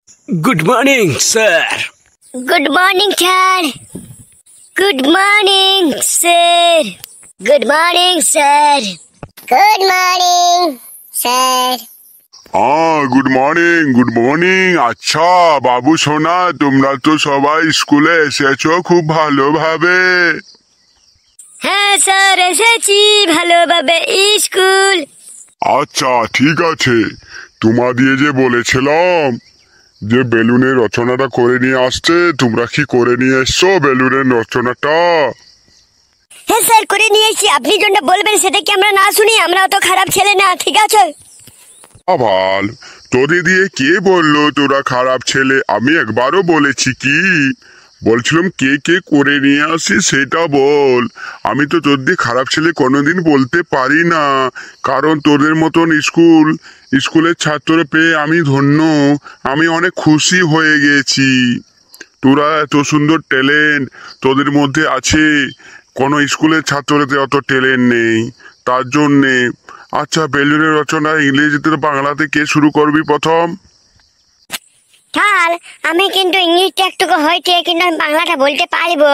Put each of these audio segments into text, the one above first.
Good morning, sir. Good morning, sir. Good morning, sir. Good morning, sir. Good morning, sir. Good morning. আচ্ছা বাবু সোনা, তোমরা তো সবাই স্কুলে এসেছো খুব ভালোভাবে। হ্যাঁ স্যার, এসেছি ভালোভাবে স্কুল। আচ্ছা ঠিক আছে, তোমাদের যে বলেছিলাম যে বেলুনের রচনাটা করে নিয়ে আসতে, তোমরা কি করে নিয়ে এসছো বেলুনের রচনাটা? হ্যাঁ স্যার, করে নিয়ে এসেছি। আপনি যেটা বলবেন সেটা কি আমরা না শুনি? আমরা তো খারাপ ছেলে না, ঠিক আছে? আবার তোদের দিয়ে কে বললো তোরা খারাপ ছেলে? আমি একবারও বলেছি কি? বলছিলাম কে কে করে নিয়ে আসি সেটা বল। আমি তো তোর দিয়ে খারাপ ছেলে কোনোদিন বলতে পারি না, কারণ তোদের মতন স্কুলের ছাত্র পেয়ে আমি ধন্য। আমি অনেক খুশি হয়ে গেছি। তোরা এত সুন্দর ট্যালেন্ট তোদের মধ্যে আছে, কোনো স্কুলের ছাত্রদের অত ট্যালেন্ট নেই, তার জন্যে। আচ্ছা, বেলুনের রচনা ইংরেজিতে বাংলাতে কে শুরু করবি প্রথম? ঠাল, আমি কিন্তু ইংলিশটা একটুকু হইতে, কিন্তু আমি বাংলাটা বলতে পারবো।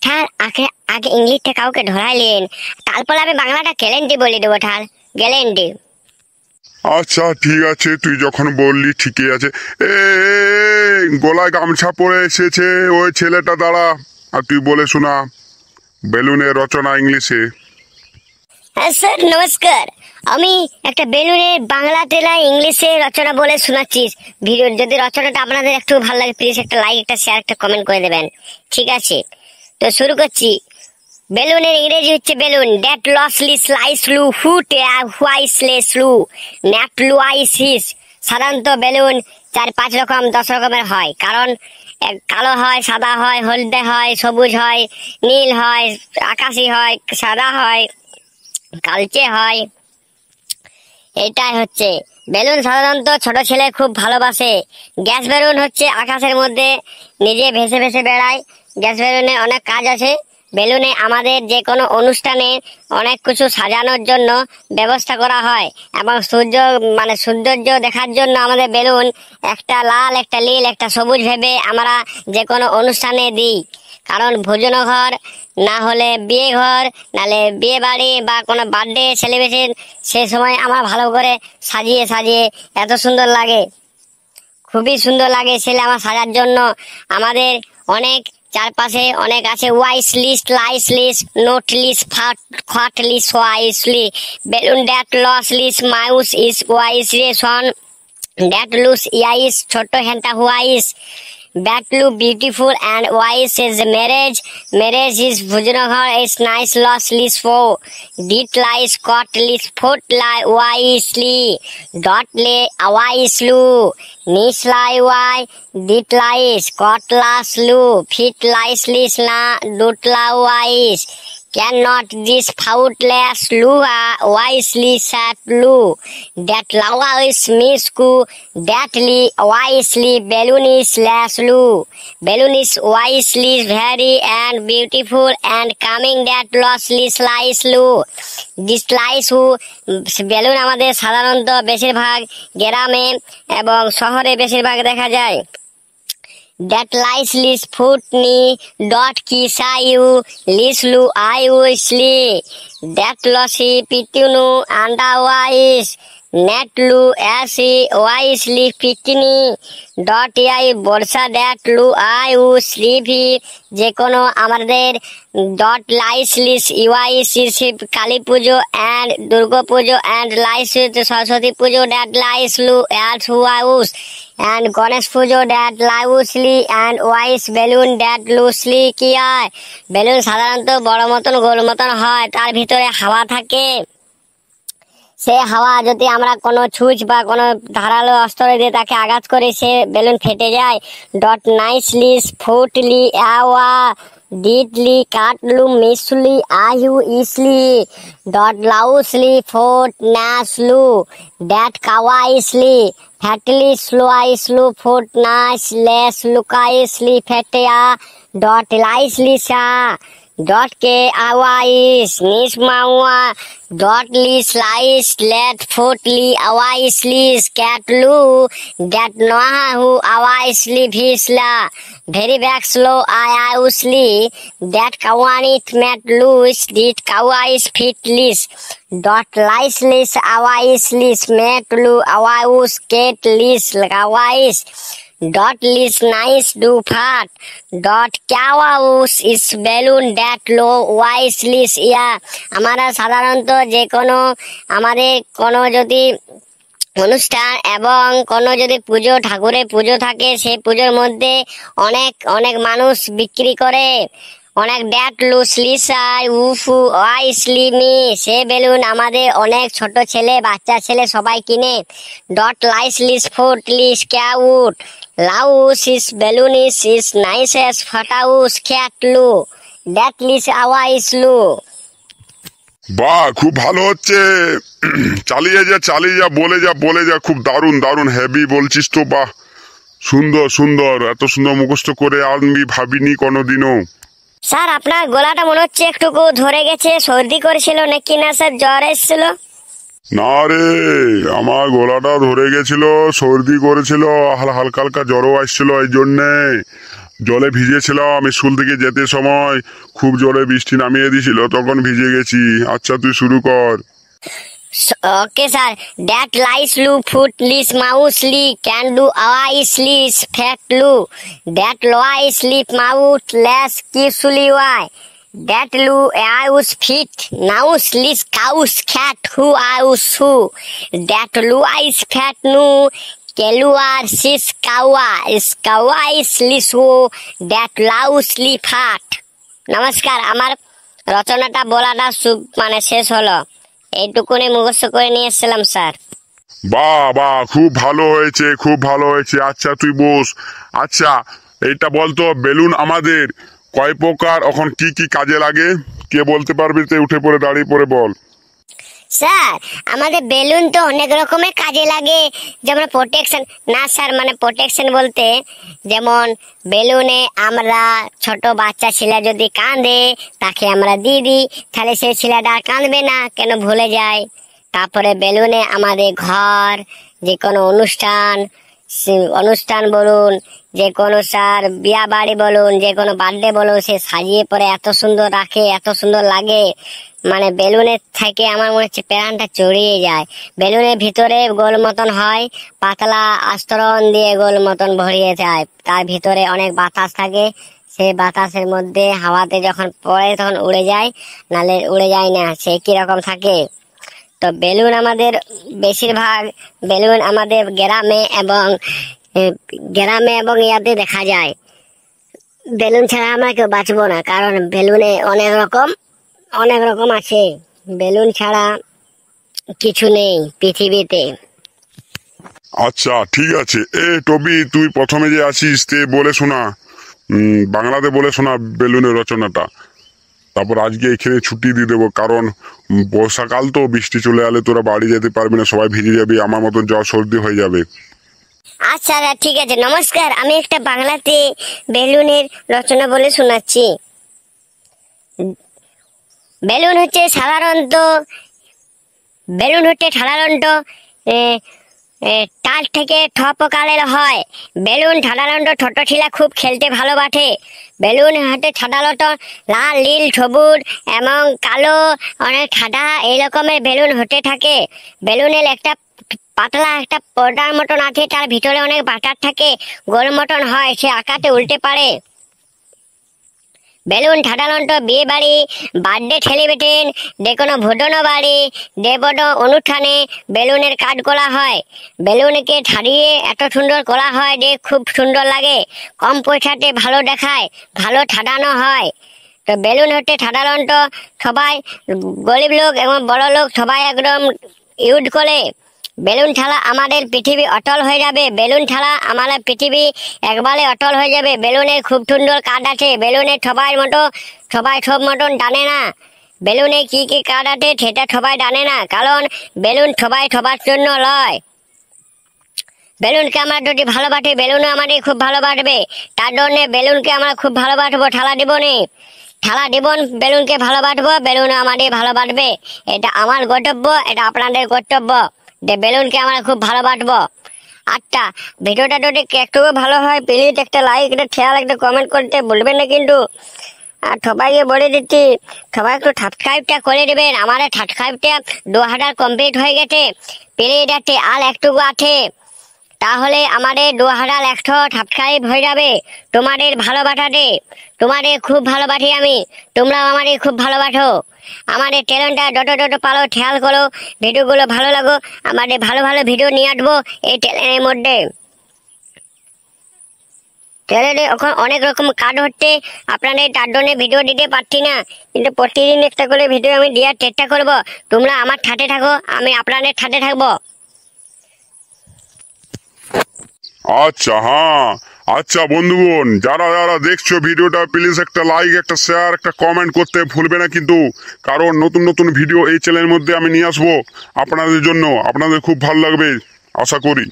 ঠাল, আগে আগে ইংলিশটা কাউকে ধরাইলেন, তারপর আমি বাংলাটা গ্যারেন্টি বলে দেবো। ঠাল, গ্যারেন্টি। আচ্ছা ঠিক আছে, তুই যখন বললি ঠিকই আছে। এ গলায় গামছা পরে এসেছে ওই ছেলেটা, দাঁড়া, আর তুই বলে শোনা বেলুনের রচনা ইংলিশে। হ্যাঁ স্যার, নমস্কার। আমি একটা বেলুনের বাংলা তেলা ইংলিশে রচনা বলে শোনাচ্ছি। ভিডিওর যদি রচনাটা আপনাদের একটু ভালো লাগে, প্লিজ একটা লাইক, একটা শেয়ার, একটা কমেন্ট করে দেবেন, ঠিক আছে? তো শুরু করছি। বেলুনের ইংরেজি হচ্ছে বেলুন দ্যাট লসলি স্লাইস লু হুট হোয়াইসলে স্লু ন্যাপ লুয়াইসিস। সাধারণত বেলুন 4-5 রকম 10 রকমের হয়, কারণ কালো হয়, সাদা হয়, হলদে হয়, সবুজ হয়, নীল হয়, আকাশি হয়, সাদা হয়, কালচে হয়। এটাই হচ্ছে বেলুন। সাধারণত ছোট ছেলে খুব ভালোবাসে। গ্যাস বেলুন হচ্ছে আকাশের মধ্যে নিজে ভেসে ভেসে বেড়ায়। গ্যাস বেলুনে অনেক কাজ আছে। বেলুনে আমাদের যে কোনো অনুষ্ঠানে অনেক কিছু সাজানোর জন্য ব্যবস্থা করা হয়, এবং সৌন্দর্য দেখার জন্য আমাদের বেলুন একটা লাল, একটা নীল, একটা সবুজ ভেবে আমরা যে কোনো অনুষ্ঠানে দিই। কারণ ভোজন ঘর, না হলে বিয়ে ঘর, নাহলে বিয়ে বাড়ি বা কোনো বার্থডে সেলিব্রেশন, সে সময় আমার ভালো করে সাজিয়ে সাজিয়ে এত সুন্দর লাগে, খুবই সুন্দর লাগে ছেলে আমার সাজার জন্য। আমাদের অনেক চারপাশে অনেক আছে। Wise list, lies list, note list, fat list, wisely balloon that loss list mouse is wise ration that loose ইয়াইস ছোট হেন্টা হুয়াইস that look beautiful and wise is marriage is bhujanghar is nice loss list for dit lies cot list foot lie wisely dot lay wisely nice lie why dit lies cot last lu fit lies list na dot la wise cannot this faultless lua wisely sat lu that lawa is misku that li wisely balloon is less lu balloon is wisely very and beautiful and coming that lossly slice lu this slice who balloon আমাদের সাধারণত বেশিরভাগ গ্রামে এবং শহরে বেশিরভাগ দেখা যায়। that lies lis foot ni dot kisayu lislu ayusli that losi pitunu andawais netlu asi wisely pitini dot yai borsa that lu ayu slivi যে কোনো আমাদের ডট লাইস লিস ইউআইস কালী পুজো অ্যান্ড দুর্গা পুজো অ্যান্ড লাইস সরস্বতী পুজো ড্যাট লাইস লু অ্যাট হুয়াউস অ্যান্ড গণেশ পুজো ড্যাট লাউসলি অ্যান্ড ওয়াইস বেলুন ড্যাট লুসলি কি হয়? বেলুন সাধারণত বড় মতন গোল মতন হয়, তার ভিতরে হাওয়া থাকে। সে হাওয়া যদি আমরা কোনো ছুঁচ বা কোনো ধারালো অস্ত্র দিয়ে তাকে আঘাত করি, সে বেলুন ফেটে যায়। ডট নাইসলি ফুটলি আওয়া ডিডলি কাটলু মিসলি আয়ু ইসলি ডট লাউসলি ফোট নাসলু ড্যাট কাওয়াইসলি ফ্যাটলি স্লোয়াইসলু ফুট নাস লেস লুকাইসলি ফেটেয়া ডট লাইসলি সা dot K-A-Y-S, nis maua, dot lis lies, let foot li awais lis, cat lu, that noha hu awais li visla, very back slow I usli, that kawanit met loose, dit kawais fit lis, dot lies lis awais lis, met lu awais cat lis kawais, dot lis nice do fat, dot কাওয়াউস is balloon that low wise lis ইয়া। আমরা সাধারণত যে কোনো আমাদের কোনো যদি অনুষ্ঠান এবং কোনো যদি পুজো ঠাকুরের পুজো থাকে সেই পুজোর মধ্যে অনেক অনেক মানুষ বিক্রি করে অনেক ড্যাট লুস লিসাই উফু ওয়াইসলি মি সে বেলুন আমাদের অনেক ছোট ছেলে বাচ্চা ছেলে সবাই কিনে। ডট লাইস লিস ফুট লিস ক্যাউট লাউস ইস বেলুন ইস নাইসেস ফাটাউস খ্যাটলু ড্যাট লিস আওয়াইসলু। বাহ, খুব ভালো হচ্ছে। চালিয়ে যা বলে যা খুব দারুণ দারুণ হেভি বলছিস তো। বাহ, সুন্দর সুন্দর, এত সুন্দর মুখস্থ করে আমি ভাবিনি কোনোদিনও। স্যার আপনার গলাটা মনে হচ্ছে একটুকু ধরে গেছে, সর্দি করেছিল নাকি না স্যার জ্বর এসেছিল? না রে, আমার গলাটা ধরে গেছিল, সর্দি করেছিল, হালকা হালকা জ্বরও আসছিল, এই জন্যে জলে ভিজেছিলাম। স্কুল থেকে যেতে সময় খুব জোরে বৃষ্টি নামিয়ে দিছিল, তখন ভিজে গেছি। আচ্ছা তুই শুরু কর। Okay sir. দ্যাট লাইস লু ফুট লিস মাউস লি ক্যান ডু আওয়াইস লিস ফ্যাট লু দ্যাট লোয়াইস লিপ মাউথ লেস কিসুলি ওয়াই দ্যাট লু আউস ফিট নাউস লিস কাউস খ্যাট হু আউস হু দ্যাট লু আইস ফ্যাট নু কেলুয়ার সিস কাওয়া ইস কাওয়াইস লিস হু দ্যাট লাউস লি ফাট। নমস্কার, আমার রচনাটা বলাটা মানে শেষ হলো। এইটুকুনি মুখস্থ করে নিয়ে এসেছিলাম স্যার। বাহ বাহ, খুব ভালো হয়েছে, খুব ভালো হয়েছে। আচ্ছা তুই বস। আচ্ছা এইটা বলতো, বেলুন আমাদের কয় প্রকার, এখন কি কি কাজে লাগে, কে বলতে পারবি? তুই উঠে পড়ে দাঁড়িয়ে পড়ে বল। স্যার আমাদের বেলুন তো অনেক রকমের কাজে লাগে, যেমন প্রোটেকশন। না স্যার, মানে প্রোটেকশন বলতে যেমন বেলুনে আমরা ছোট বাচ্চা ছেলে যদি কাঁদে তাকে আমরা দিয়ে দিই, তাহলে সেই ছেলেটা আর কাঁদবে না, কেন ভুলে যায়। তারপরে বেলুনে আমাদের ঘর, যে কোনো অনুষ্ঠান বলুন, যে কোনো স্যার বিয়া বাড়ি বলুন, যে কোনো বার্থডে বলুন, সে সাজিয়ে পরে এত সুন্দর রাখে, এত সুন্দর লাগে, মানে বেলুনের থেকে আমার মনে হচ্ছে প্রাণটা চড়িয়ে যায়। বেলুনের ভিতরে গোল মতন হয়, পাতলা আস্তরণ দিয়ে গোল মতন ভরিয়ে যায়, তার ভিতরে অনেক বাতাস থাকে, সেই বাতাসের মধ্যে হাওয়াতে যখন পড়ে তখন উড়ে যায়, নালে উড়ে যায় না, সে কিরকম থাকে। তো বেলুন আমাদের বেশিরভাগ বেলুন আমাদের গ্রামে এবং ইয়াতে দেখা যায়। বেলুন ছাড়া আমরা কেউ বাঁচবো না, কারণ বেলুনে অনেক রকম আছে, বেলুন ছাড়া কিছু নেই পৃথিবীতে। আচ্ছা ঠিক আছে। টবি, তুই প্রথমে যে আছিস তে বলে শোনা, বাংলাতে বলে শোনা বেলুনের রচনাটা। তারপর আজকে এখানে ছুটি দিয়ে দেবো, কারণ বর্ষাকাল তো, বৃষ্টি চলে এলে তোরা বাড়ি যেতে পারবি না, সবাই ভিজে যাবি, আমার মতন জ্বর সর্দি হয়ে যাবে। আচ্ছা ঠিক আছে। নমস্কার, আমি একটা বাংলাতে বেলুনের রচনা বলে শোনাচ্ছি। বেলুন হচ্ছে সাধারণত তার থেকে ঠপকালের হয়। বেলুন সাধারণত ছোট ছিলা খুব খেলতে ভালোবাসে। বেলুন হতে সাধারণত লাল, নীল, সবুজ এবং কালো, অনেক সাদা এই রকমের বেলুন হতে থাকে। বেলুনের একটা পাতলা একটা পর্দার মতন আছে, তার ভিতরে অনেক বাটার থাকে, গোল মতন হয়, সে আকাশে উল্টে পারে। বেলুন সাধারণত বিয়ে বাড়ি, বার্থডে সেলিব্রেশন, যে কোনো ভোটন বাড়ি, দেবন অনুষ্ঠানে বেলুনের কাজ করা হয়। বেলুনকে ছাড়িয়ে এত সুন্দর করা হয় যে খুব সুন্দর লাগে, কম পয়সাতে ভালো দেখায়, ভালো সাজানো হয়। তো বেলুন হচ্ছে সাধারণত সবাই, গরিব লোক এবং বড় লোক সবাই একদম ইউজ করে। বেলুন ছাড়া আমাদের পৃথিবী অটল হয়ে যাবে, বেলুন ছাড়া আমাদের পৃথিবী একবারে অটল হয়ে যাবে। বেলুনের খুব সুন্দর কাজ আছে, বেলুনের সবাই সব মতন জানে না। বেলুনে কি কি কাজ আছে সেটা সবাই জানে না, কারণ বেলুন সবাই সবার জন্য লয়। বেলুনকে আমরা যদি ভালোবাসি, বেলুনও আমাদের খুব ভালোবাসবে, তার জন্য বেলুনকে আমরা খুব ভালোবাসবো, ঠালা দিব নে। ঠেলা দেবন বেলুনকে ভালোবাসবো, বেলুন আমাদের ভালোবাসবে। এটা আমার কর্তব্য, এটা আপনাদের কর্তব্য যে বেলুনকে আমরা খুব ভালোবাসবো। আচ্ছা, ভিডিওটা যদি একটু ভালো হয় প্লিজ একটা লাইক, একটা শেয়ার, একটা কমেন্ট করতে ভুলবেন না কিন্তু। আর সবাইকে বলে দিচ্ছি, সবাই একটু সাবস্ক্রাইবটা করে দেবেন। আমার সাবস্ক্রাইবটা 2000 কমপ্লিট হয়ে গেছে, প্লিজ যাচ্ছে আর একটুকু আছে, তাহলে আমাদের 2100 সাবস্ক্রাইব হয়ে যাবে। তোমাদের ভালোবাসাতে, তোমাদের খুব ভালোবাসি আমি, তোমরাও আমাদের খুব ভালোবাসো। আমাদের চ্যানেলটা যত পারো খেয়াল করো, ভিডিওগুলো ভালো লাগো, আমাদের ভালো ভালো ভিডিও নিয়ে আসবো এই চ্যানেলের মধ্যে। চ্যানেলে এখন অনেক রকম কাজ হচ্ছে, আপনাদের তার জন্য ভিডিও দিতে পারছি না, কিন্তু প্রতিদিন একটা করে ভিডিও আমি দেওয়ার চেষ্টা করবো। তোমরা আমার সাথে থাকো, আমি আপনাদের সাথে থাকবো। আচ্ছা, হ্যাঁ, আচ্ছা বন্ধুগণ, যারা যারা দেখছো ভিডিওটা প্লিজ একটা লাইক, একটা শেয়ার, একটা কমেন্ট করতে ভুলবে না কিন্তু। কারণ নতুন নতুন ভিডিও এই চ্যানেলের মধ্যে আমি নিয়ে আসবো আপনাদের জন্য, আপনাদের খুব ভালো লাগবে আশা করি।